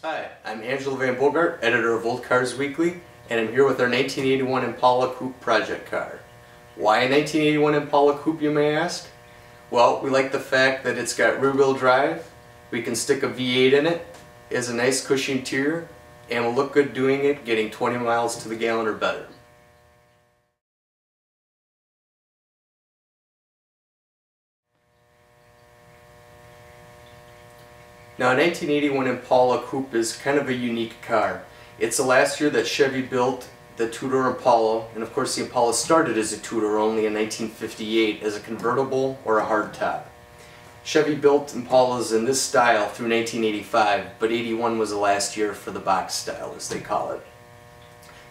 Hi, I'm Angela Van Bogart, editor of Old Cars Weekly, and I'm here with our 1981 Impala Coupe project car. Why a 1981 Impala Coupe, you may ask? Well, we like the fact that it's got rear-wheel drive, we can stick a V8 in it, it has a nice cushy interior, and will look good doing it, getting 20 miles to the gallon or better. Now, a 1981 Impala Coupe is kind of a unique car. It's the last year that Chevy built the two-door Impala, and of course the Impala started as a two-door only in 1958 as a convertible or a hardtop. Chevy built Impalas in this style through 1985, but 81 was the last year for the box style, as they call it.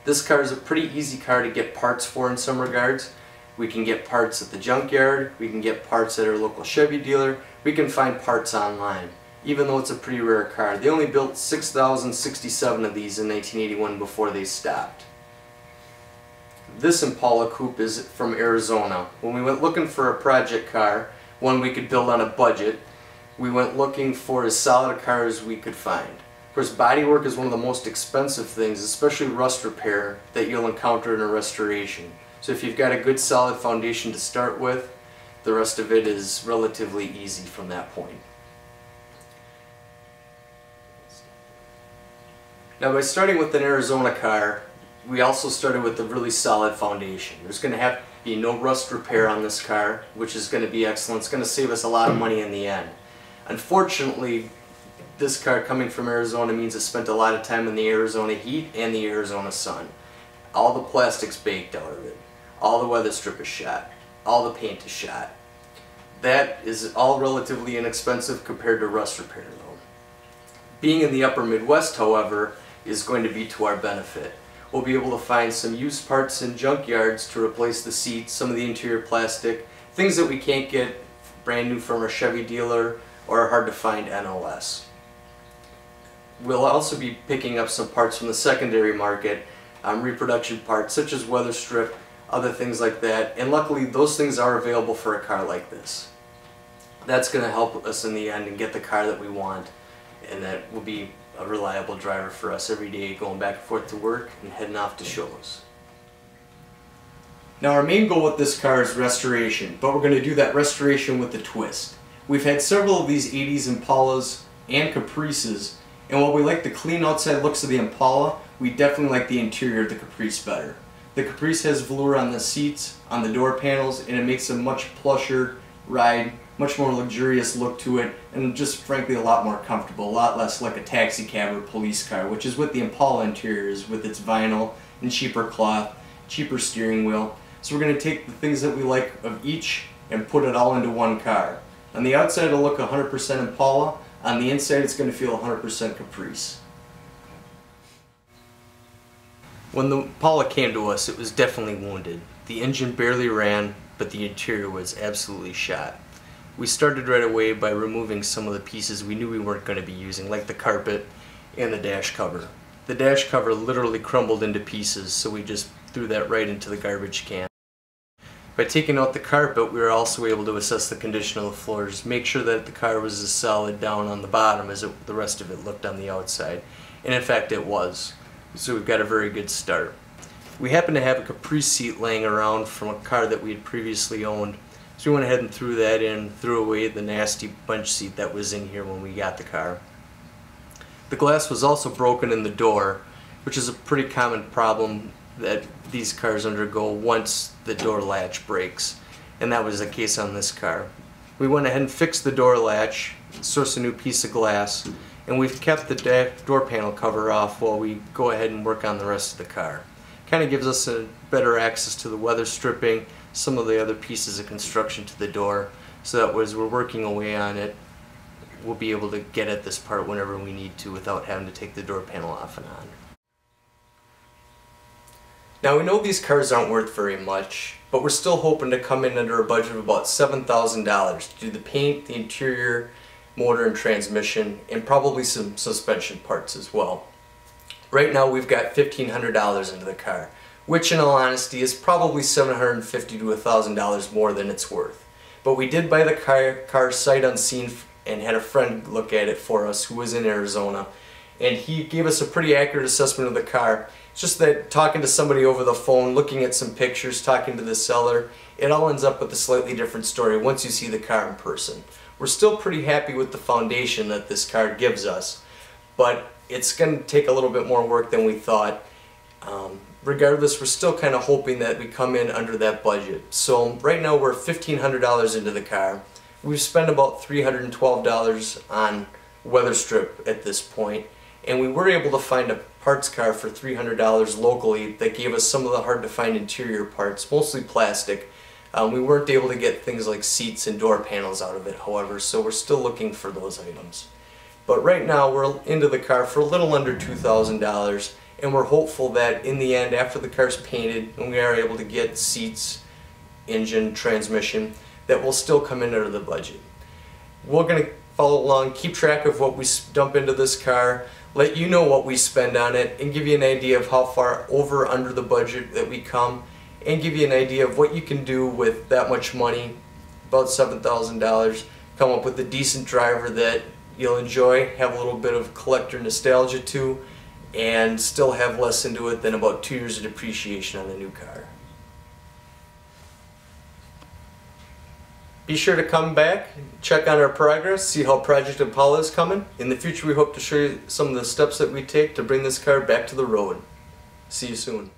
This car is a pretty easy car to get parts for in some regards. We can get parts at the junkyard, we can get parts at our local Chevy dealer, we can find parts online. Even though it's a pretty rare car. They only built 6,067 of these in 1981 before they stopped. This Impala Coupe is from Arizona. When we went looking for a project car, one we could build on a budget, we went looking for as solid a car as we could find. Of course, bodywork is one of the most expensive things, especially rust repair, that you'll encounter in a restoration. So if you've got a good solid foundation to start with, the rest of it is relatively easy from that point. Now, by starting with an Arizona car, we also started with a really solid foundation. There's going to have to be no rust repair on this car, which is going to be excellent. It's going to save us a lot of money in the end. Unfortunately, this car coming from Arizona means it spent a lot of time in the Arizona heat and the Arizona sun. All the plastic's baked out of it. All the weather strip is shot. All the paint is shot. That is all relatively inexpensive compared to rust repair, though. Being in the upper Midwest, however, is going to be to our benefit. We'll be able to find some used parts in junkyards to replace the seats, some of the interior plastic, things that we can't get brand new from our Chevy dealer or are hard to find NOS. We'll also be picking up some parts from the secondary market, reproduction parts such as weather strip, other things like that, and luckily those things are available for a car like this. That's going to help us in the end and get the car that we want, and that will be a reliable driver for us every day, going back and forth to work and heading off to shows. Now, our main goal with this car is restoration, but we're going to do that restoration with a twist. We've had several of these 80s Impalas and Caprices, and while we like the clean outside looks of the Impala, we definitely like the interior of the Caprice better. The Caprice has velour on the seats, on the door panels, and it makes a much plusher ride, much more luxurious look to it, and just frankly a lot more comfortable, a lot less like a taxi cab or police car, which is what the Impala interior is, with its vinyl and cheaper cloth, cheaper steering wheel. So we're going to take the things that we like of each and put it all into one car. On the outside it'll look 100% Impala, on the inside it's going to feel 100% Caprice. When the Impala came to us, it was definitely wounded. The engine barely ran, but the interior was absolutely shot. We started right away by removing some of the pieces we knew we weren't going to be using, like the carpet and the dash cover. The dash cover literally crumbled into pieces, so we just threw that right into the garbage can. By taking out the carpet, we were also able to assess the condition of the floors, make sure that the car was as solid down on the bottom as the rest of it looked on the outside. And in fact it was. So we've got a very good start. We happen to have a Caprice seat laying around from a car that we had previously owned. So we went ahead and threw that in, threw away the nasty bunch seat that was in here when we got the car. The glass was also broken in the door, which is a pretty common problem that these cars undergo once the door latch breaks, and that was the case on this car. We went ahead and fixed the door latch, sourced a new piece of glass, and we've kept the door panel cover off while we go ahead and work on the rest of the car. Kind of gives us a better access to the weather stripping, some of the other pieces of construction to the door, so that as we're working away on it, we'll be able to get at this part whenever we need to without having to take the door panel off and on. Now, we know these cars aren't worth very much, but we're still hoping to come in under a budget of about $7,000 to do the paint, the interior, motor and transmission, and probably some suspension parts as well. Right now we've got $1,500 into the car, which in all honesty is probably $750 to $1,000 more than it's worth. But we did buy the car sight unseen and had a friend look at it for us who was in Arizona, and he gave us a pretty accurate assessment of the car. It's just that talking to somebody over the phone, looking at some pictures, talking to the seller, it all ends up with a slightly different story once you see the car in person. We're still pretty happy with the foundation that this car gives us, but it's going to take a little bit more work than we thought. Regardless, we're still kind of hoping that we come in under that budget. So right now we're $1,500 into the car. We've spent about $312 on weather strip at this point, and we were able to find a parts car for $300 locally that gave us some of the hard to find interior parts, mostly plastic. We weren't able to get things like seats and door panels out of it, however, so we're still looking for those items. But right now we're into the car for a little under $2,000, and we're hopeful that in the end, after the car's painted and we are able to get seats, engine, transmission, that will still come in under the budget. We're going to follow along, keep track of what we dump into this car, let you know what we spend on it, and give you an idea of how far over under the budget that we come, and give you an idea of what you can do with that much money, about $7,000, come up with a decent driver that you'll enjoy, have a little bit of collector nostalgia to, and still have less into it than about 2 years of depreciation on the new car. Be sure to come back, check on our progress, see how Project Impala is coming. In the future we hope to show you some of the steps that we take to bring this car back to the road. See you soon.